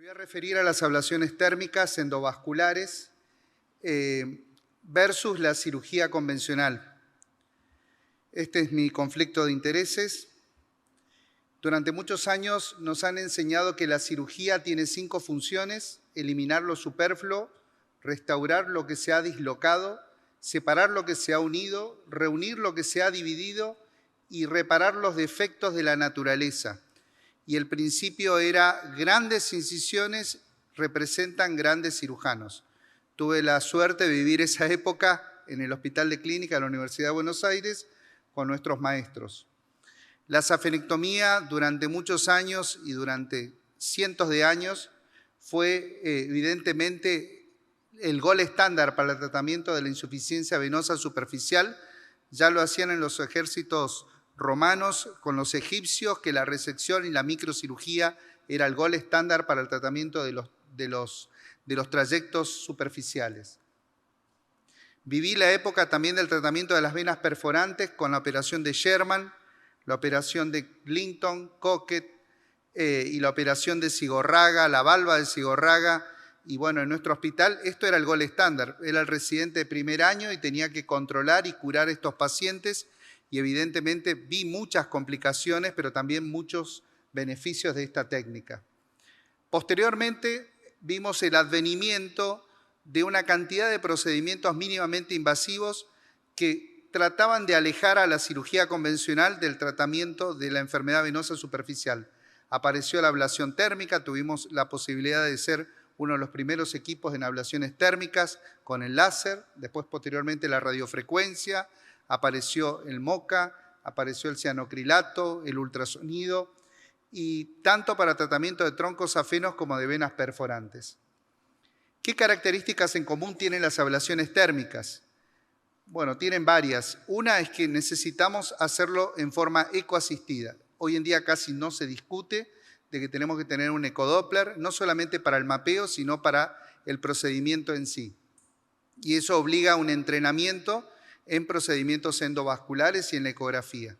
voy a referir a las ablaciones térmicas endovasculares versus la cirugía convencional. Este es mi conflicto de intereses. Durante muchos años nos han enseñado que la cirugía tiene 5 funciones: eliminar lo superfluo, restaurar lo que se ha dislocado, separar lo que se ha unido, reunir lo que se ha dividido y reparar los defectos de la naturaleza. Y el principio era: grandes incisiones representan grandes cirujanos. Tuve la suerte de vivir esa época en el Hospital de Clínica de la Universidad de Buenos Aires con nuestros maestros. La safenectomía durante muchos años y durante cientos de años fue evidentemente el gol estándar para el tratamiento de la insuficiencia venosa superficial. Ya lo hacían en los ejércitos romanos con los egipcios, que la resección y la microcirugía era el gol estándar para el tratamiento de los trayectos superficiales. Viví la época también del tratamiento de las venas perforantes con la operación de Sherman, la operación de Clinton, Cocket y la operación de Sigorraga, la valva de Sigorraga. Y bueno, en nuestro hospital esto era el gol estándar. Era el residente de primer año y tenía que controlar y curar estos pacientes. Y evidentemente vi muchas complicaciones, pero también muchos beneficios de esta técnica. Posteriormente vimos el advenimiento de una cantidad de procedimientos mínimamente invasivos que trataban de alejar a la cirugía convencional del tratamiento de la enfermedad venosa superficial. Apareció la ablación térmica, tuvimos la posibilidad de ser uno de los primeros equipos en ablaciones térmicas con el láser, después posteriormente la radiofrecuencia, apareció el MOCA, apareció el cianocrilato, el ultrasonido, y tanto para tratamiento de troncos safenos como de venas perforantes. ¿Qué características en común tienen las ablaciones térmicas? Bueno, tienen varias. Una es que necesitamos hacerlo en forma ecoasistida. Hoy en día casi no se discute de que tenemos que tener un ecodoppler, no solamente para el mapeo, sino para el procedimiento en sí. Y eso obliga a un entrenamiento en procedimientos endovasculares y en la ecografía.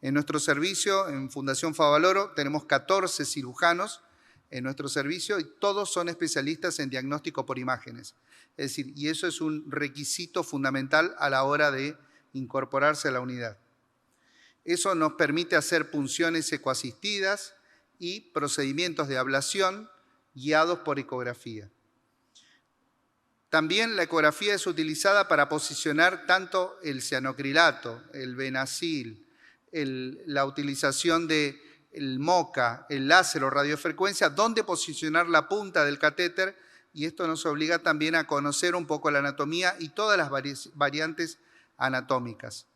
En nuestro servicio, en Fundación Favaloro, tenemos 14 cirujanos en nuestro servicio y todos son especialistas en diagnóstico por imágenes. Es decir, y eso es un requisito fundamental a la hora de incorporarse a la unidad. Eso nos permite hacer punciones ecoasistidas y procedimientos de ablación guiados por ecografía. También la ecografía es utilizada para posicionar tanto el cianocrilato, el venacil, la utilización del MOCA, el láser o radiofrecuencia, dónde posicionar la punta del catéter, y esto nos obliga también a conocer un poco la anatomía y todas las variantes anatómicas.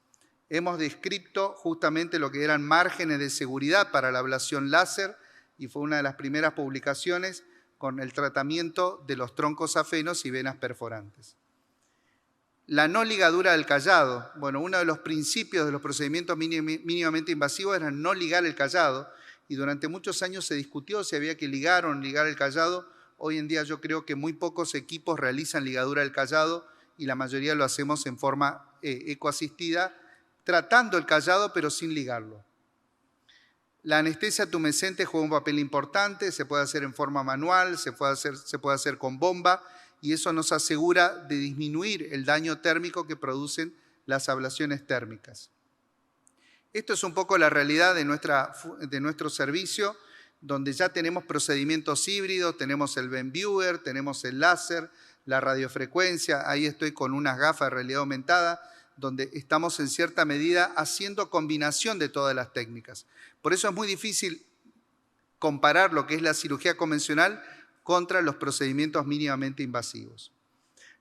Hemos descrito justamente lo que eran márgenes de seguridad para la ablación láser y fue una de las primeras publicaciones con el tratamiento de los troncos safenos y venas perforantes. La no ligadura del callado. Bueno, uno de los principios de los procedimientos mínimamente invasivos era no ligar el callado y durante muchos años se discutió si había que ligar o no ligar el callado. Hoy en día yo creo que muy pocos equipos realizan ligadura del callado y la mayoría lo hacemos en forma ecoasistida, tratando el callado pero sin ligarlo. La anestesia tumescente juega un papel importante, se puede hacer en forma manual, se puede hacer con bomba y eso nos asegura de disminuir el daño térmico que producen las ablaciones térmicas. Esto es un poco la realidad de nuestro servicio, donde ya tenemos procedimientos híbridos, tenemos el Benviewer, tenemos el láser, la radiofrecuencia, ahí estoy con unas gafas de realidad aumentada, donde estamos en cierta medida haciendo combinación de todas las técnicas. Por eso es muy difícil comparar lo que es la cirugía convencional contra los procedimientos mínimamente invasivos.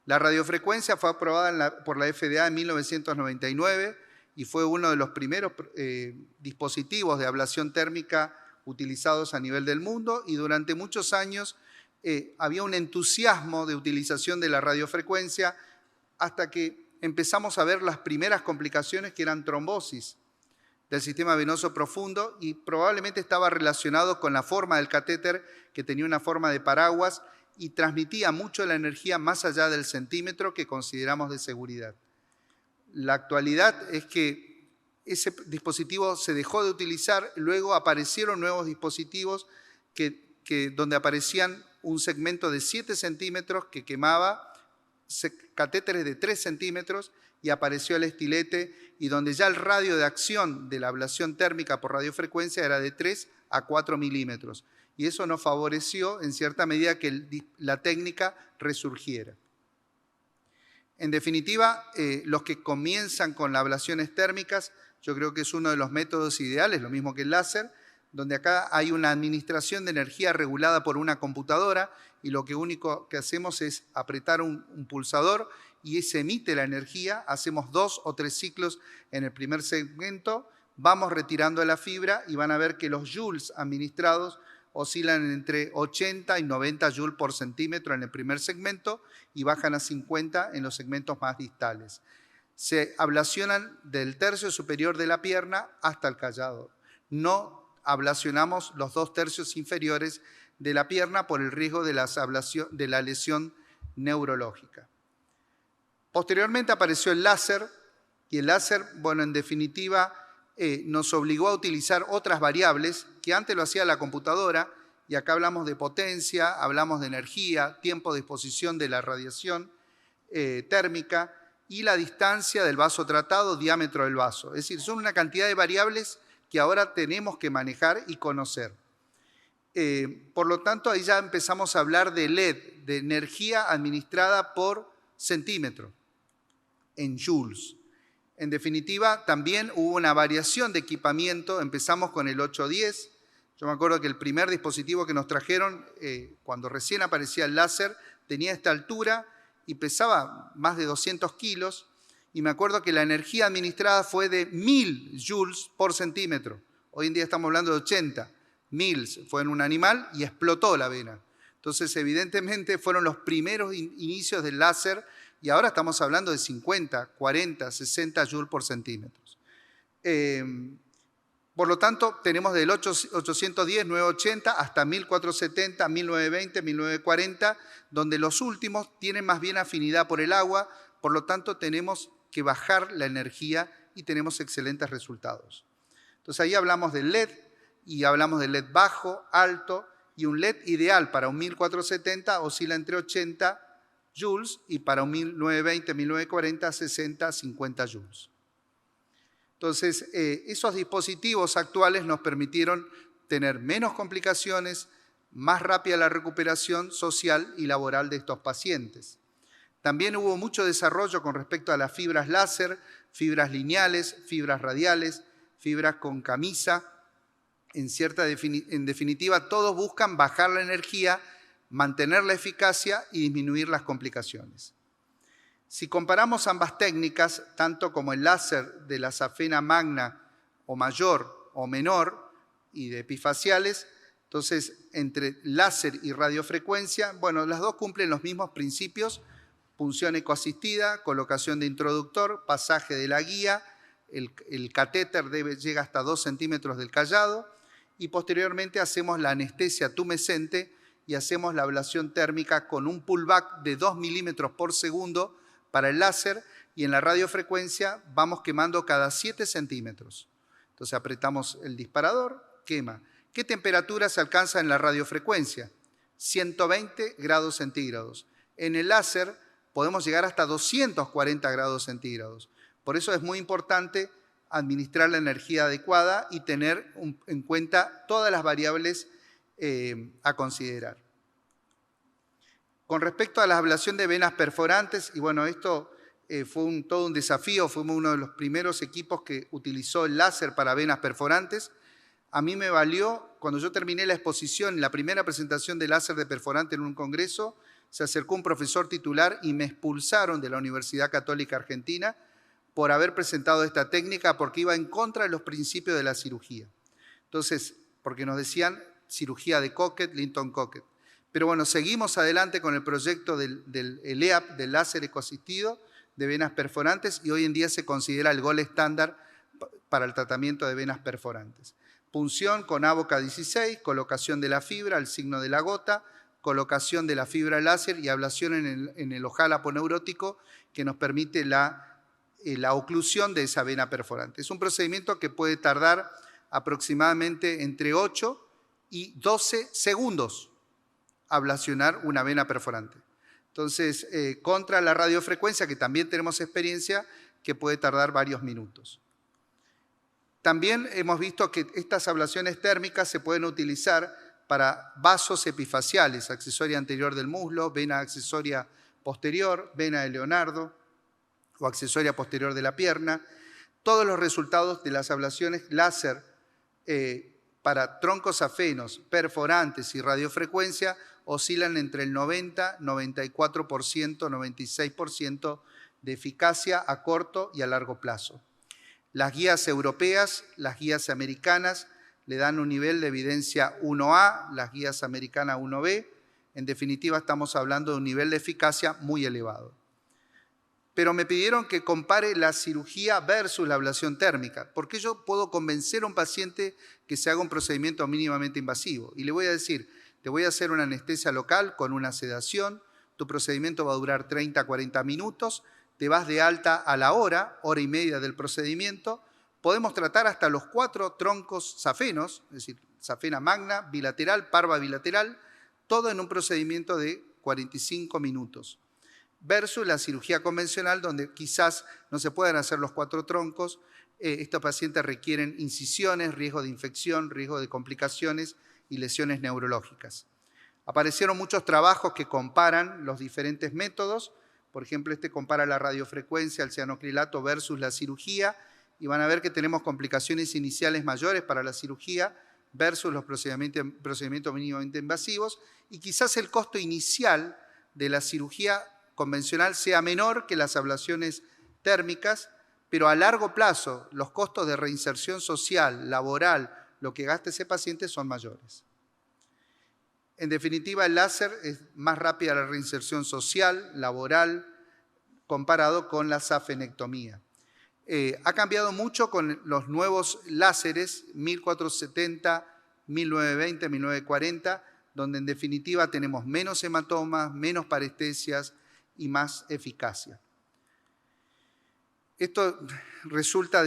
La radiofrecuencia fue aprobada por la FDA en 1999 y fue uno de los primeros dispositivos de ablación térmica utilizados a nivel del mundo y durante muchos años había un entusiasmo de utilización de la radiofrecuencia hasta que empezamos a ver las primeras complicaciones que eran trombosis del sistema venoso profundo y probablemente estaba relacionado con la forma del catéter, que tenía una forma de paraguas y transmitía mucho la energía más allá del centímetro que consideramos de seguridad. La actualidad es que ese dispositivo se dejó de utilizar, luego aparecieron nuevos dispositivos que donde aparecían un segmento de 7 centímetros que quemaba catéteres de 3 centímetros y apareció el estilete, y donde ya el radio de acción de la ablación térmica por radiofrecuencia era de 3 a 4 milímetros. Y eso nos favoreció en cierta medida que la técnica resurgiera. En definitiva, los que comienzan con las ablaciones térmicas, yo creo que es uno de los métodos ideales, lo mismo que el láser, donde acá hay una administración de energía regulada por una computadora y lo único que hacemos es apretar un pulsador y se emite la energía, hacemos 2 o 3 ciclos en el primer segmento, vamos retirando la fibra y van a ver que los joules administrados oscilan entre 80 y 90 joules por centímetro en el primer segmento y bajan a 50 en los segmentos más distales. Se ablacionan del tercio superior de la pierna hasta el callado. No ablacionamos los 2 tercios inferiores de la pierna por el riesgo de la lesión neurológica. Posteriormente apareció el láser, y el láser, bueno, en definitiva, nos obligó a utilizar otras variables que antes lo hacía la computadora, y acá hablamos de potencia, hablamos de energía, tiempo de exposición de la radiación térmica y la distancia del vaso tratado, diámetro del vaso. Es decir, son una cantidad de variables que ahora tenemos que manejar y conocer. Por lo tanto, ahí ya empezamos a hablar de LED, de energía administrada por centímetro, en joules. En definitiva, también hubo una variación de equipamiento. Empezamos con el 810. Yo me acuerdo que el primer dispositivo que nos trajeron, cuando recién aparecía el láser, tenía esta altura y pesaba más de 200 kilos. Y me acuerdo que la energía administrada fue de 1000 joules por centímetro. Hoy en día estamos hablando de 80. 1000 fue en un animal y explotó la vena. Entonces, evidentemente, fueron los primeros inicios del láser y ahora estamos hablando de 50, 40, 60 joules por centímetro. Por lo tanto, tenemos del 810, 980 hasta 1470, 1920, 1940, donde los últimos tienen más bien afinidad por el agua, por lo tanto tenemos que bajar la energía y tenemos excelentes resultados. Entonces ahí hablamos del LED y hablamos del LED bajo, alto, y un LED ideal para un 1470 oscila entre 80 joules y para un 1920, 1940, 60, 50 joules. Entonces, esos dispositivos actuales nos permitieron tener menos complicaciones, más rápida la recuperación social y laboral de estos pacientes. También hubo mucho desarrollo con respecto a las fibras láser, fibras lineales, fibras radiales, fibras con camisa. En definitiva, todos buscan bajar la energía, mantener la eficacia y disminuir las complicaciones. Si comparamos ambas técnicas, tanto como el láser de la safena magna o mayor o menor y de epifaciales, entonces entre láser y radiofrecuencia, bueno, las dos cumplen los mismos principios: punción ecoasistida, colocación de introductor, pasaje de la guía, el catéter llega hasta 2 centímetros del callado y posteriormente hacemos la anestesia tumescente y hacemos la ablación térmica con un pullback de 2 milímetros por segundo para el láser, y en la radiofrecuencia vamos quemando cada 7 centímetros. Entonces apretamos el disparador, quema. ¿Qué temperatura se alcanza en la radiofrecuencia? 120 grados centígrados. En el láser podemos llegar hasta 240 grados centígrados. Por eso es muy importante administrar la energía adecuada y tener en cuenta todas las variables a considerar. Con respecto a la ablación de venas perforantes, y bueno, esto fue todo un desafío, fuimos uno de los primeros equipos que utilizó el láser para venas perforantes. A mí me valió, cuando yo terminé la exposición, la primera presentación de láser de perforante en un congreso, se acercó un profesor titular y me expulsaron de la Universidad Católica Argentina por haber presentado esta técnica, porque iba en contra de los principios de la cirugía. Entonces, porque nos decían cirugía de Cocket, Linton Cocket. Pero bueno, seguimos adelante con el proyecto del EAP, del láser ecoasistido de venas perforantes, y hoy en día se considera el gold estándar para el tratamiento de venas perforantes. Punción con Avoca 16, colocación de la fibra, el signo de la gota, colocación de la fibra láser y ablación en el ojal aponeurótico que nos permite la oclusión de esa vena perforante. Es un procedimiento que puede tardar aproximadamente entre 8 y 12 segundos ablacionar una vena perforante. Entonces, contra la radiofrecuencia, que también tenemos experiencia, que puede tardar varios minutos. También hemos visto que estas ablaciones térmicas se pueden utilizar para vasos epifaciales, accesoria anterior del muslo, vena accesoria posterior, vena de Leonardo o accesoria posterior de la pierna. Todos los resultados de las ablaciones láser para troncos afenos, perforantes y radiofrecuencia oscilan entre el 90, 94%, 96% de eficacia a corto y a largo plazo. Las guías europeas, las guías americanas le dan un nivel de evidencia 1A, las guías americanas 1B. En definitiva, estamos hablando de un nivel de eficacia muy elevado. Pero me pidieron que compare la cirugía versus la ablación térmica, porque yo puedo convencer a un paciente que se haga un procedimiento mínimamente invasivo. Y le voy a decir, te voy a hacer una anestesia local con una sedación, tu procedimiento va a durar 30 a 40 minutos, te vas de alta a la hora y media del procedimiento, podemos tratar hasta los 4 troncos safenos, es decir, safena magna, bilateral, parva bilateral, todo en un procedimiento de 45 minutos. Versus la cirugía convencional, donde quizás no se puedan hacer los 4 troncos, estos pacientes requieren incisiones, riesgo de infección, riesgo de complicaciones y lesiones neurológicas. Aparecieron muchos trabajos que comparan los diferentes métodos. Por ejemplo, este compara la radiofrecuencia, el cianocrilato versus la cirugía, y van a ver que tenemos complicaciones iniciales mayores para la cirugía versus los procedimientos mínimamente invasivos, y quizás el costo inicial de la cirugía convencional sea menor que las ablaciones térmicas, pero a largo plazo los costos de reinserción social, laboral, lo que gasta ese paciente son mayores. En definitiva, el láser es más rápida la reinserción social, laboral, comparado con la safenectomía. Ha cambiado mucho con los nuevos láseres 1470, 1920, 1940, donde en definitiva tenemos menos hematomas, menos parestesias y más eficacia. Esto resulta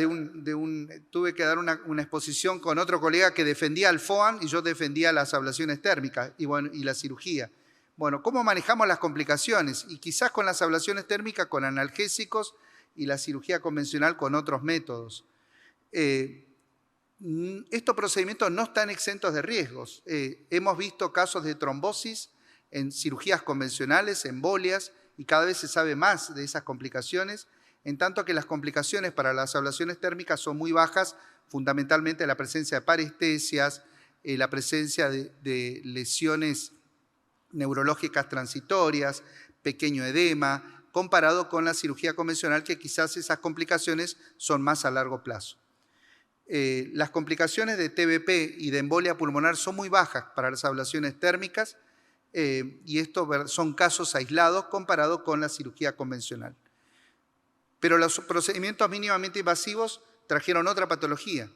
tuve que dar una exposición con otro colega que defendía el FOAM y yo defendía las ablaciones térmicas y la cirugía. Bueno, ¿cómo manejamos las complicaciones? Y quizás con las ablaciones térmicas con analgésicos y la cirugía convencional con otros métodos. Estos procedimientos no están exentos de riesgos. Hemos visto casos de trombosis en cirugías convencionales, embolias, y cada vez se sabe más de esas complicaciones, en tanto que las complicaciones para las ablaciones térmicas son muy bajas, fundamentalmente la presencia de parestesias, la presencia de lesiones neurológicas transitorias, pequeño edema, comparado con la cirugía convencional, que quizás esas complicaciones son más a largo plazo. Las complicaciones de TBP y de embolia pulmonar son muy bajas para las ablaciones térmicas, y estos son casos aislados comparado con la cirugía convencional. Pero los procedimientos mínimamente invasivos trajeron otra patología.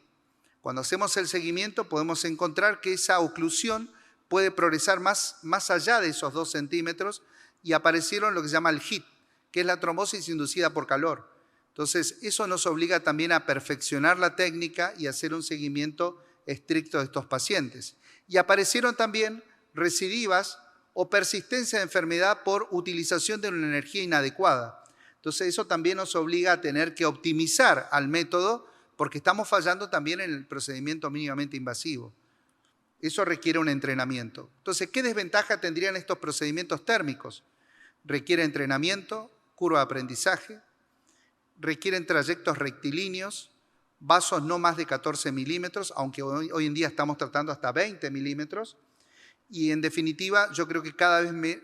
Cuando hacemos el seguimiento podemos encontrar que esa oclusión puede progresar más allá de esos 2 centímetros y aparecieron lo que se llama el HIT, que es la trombosis inducida por calor. Entonces, eso nos obliga también a perfeccionar la técnica y hacer un seguimiento estricto de estos pacientes. Y aparecieron también recidivas o persistencia de enfermedad por utilización de una energía inadecuada. Entonces, eso también nos obliga a tener que optimizar al método porque estamos fallando también en el procedimiento mínimamente invasivo. Eso requiere un entrenamiento. Entonces, ¿qué desventaja tendrían estos procedimientos térmicos? Requiere entrenamiento, curva de aprendizaje, requieren trayectos rectilíneos, vasos no más de 14 milímetros, aunque hoy en día estamos tratando hasta 20 milímetros, y en definitiva yo creo que cada vez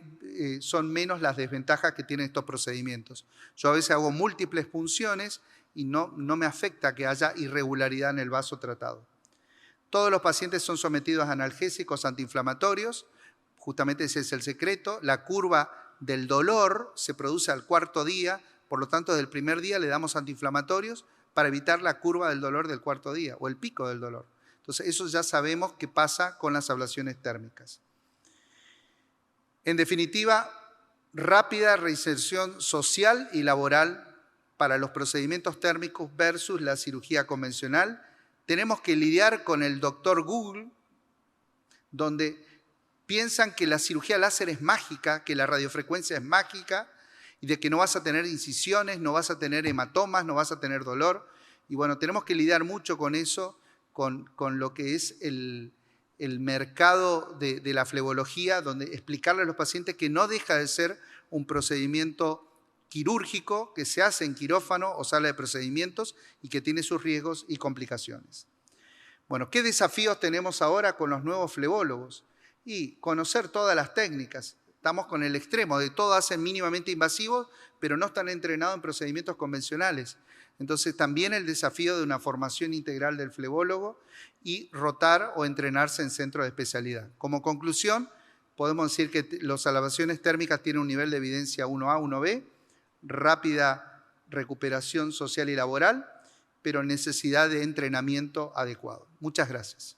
son menos las desventajas que tienen estos procedimientos. Yo a veces hago múltiples punciones y no me afecta que haya irregularidad en el vaso tratado. Todos los pacientes son sometidos a analgésicos antiinflamatorios, justamente ese es el secreto. La curva del dolor se produce al 4.º día, por lo tanto, desde el primer día le damos antiinflamatorios para evitar la curva del dolor del 4.º día o el pico del dolor. Entonces, eso ya sabemos qué pasa con las ablaciones térmicas. En definitiva, rápida reinserción social y laboral para los procedimientos térmicos versus la cirugía convencional. Tenemos que lidiar con el doctor Google, donde piensan que la cirugía láser es mágica, que la radiofrecuencia es mágica y de que no vas a tener incisiones, no vas a tener hematomas, no vas a tener dolor. Y bueno, tenemos que lidiar mucho con eso, con lo que es el mercado de la flebología, donde explicarle a los pacientes que no deja de ser un procedimiento quirúrgico que se hace en quirófano o sala de procedimientos y que tiene sus riesgos y complicaciones. Bueno, ¿qué desafíos tenemos ahora con los nuevos flebólogos? Y conocer todas las técnicas. Estamos con el extremo de todo hacen mínimamente invasivos, pero no están entrenados en procedimientos convencionales. Entonces también el desafío de una formación integral del flebólogo y rotar o entrenarse en centros de especialidad. Como conclusión, podemos decir que las salvaciones térmicas tienen un nivel de evidencia 1A, 1B, rápida recuperación social y laboral, pero necesidad de entrenamiento adecuado. Muchas gracias.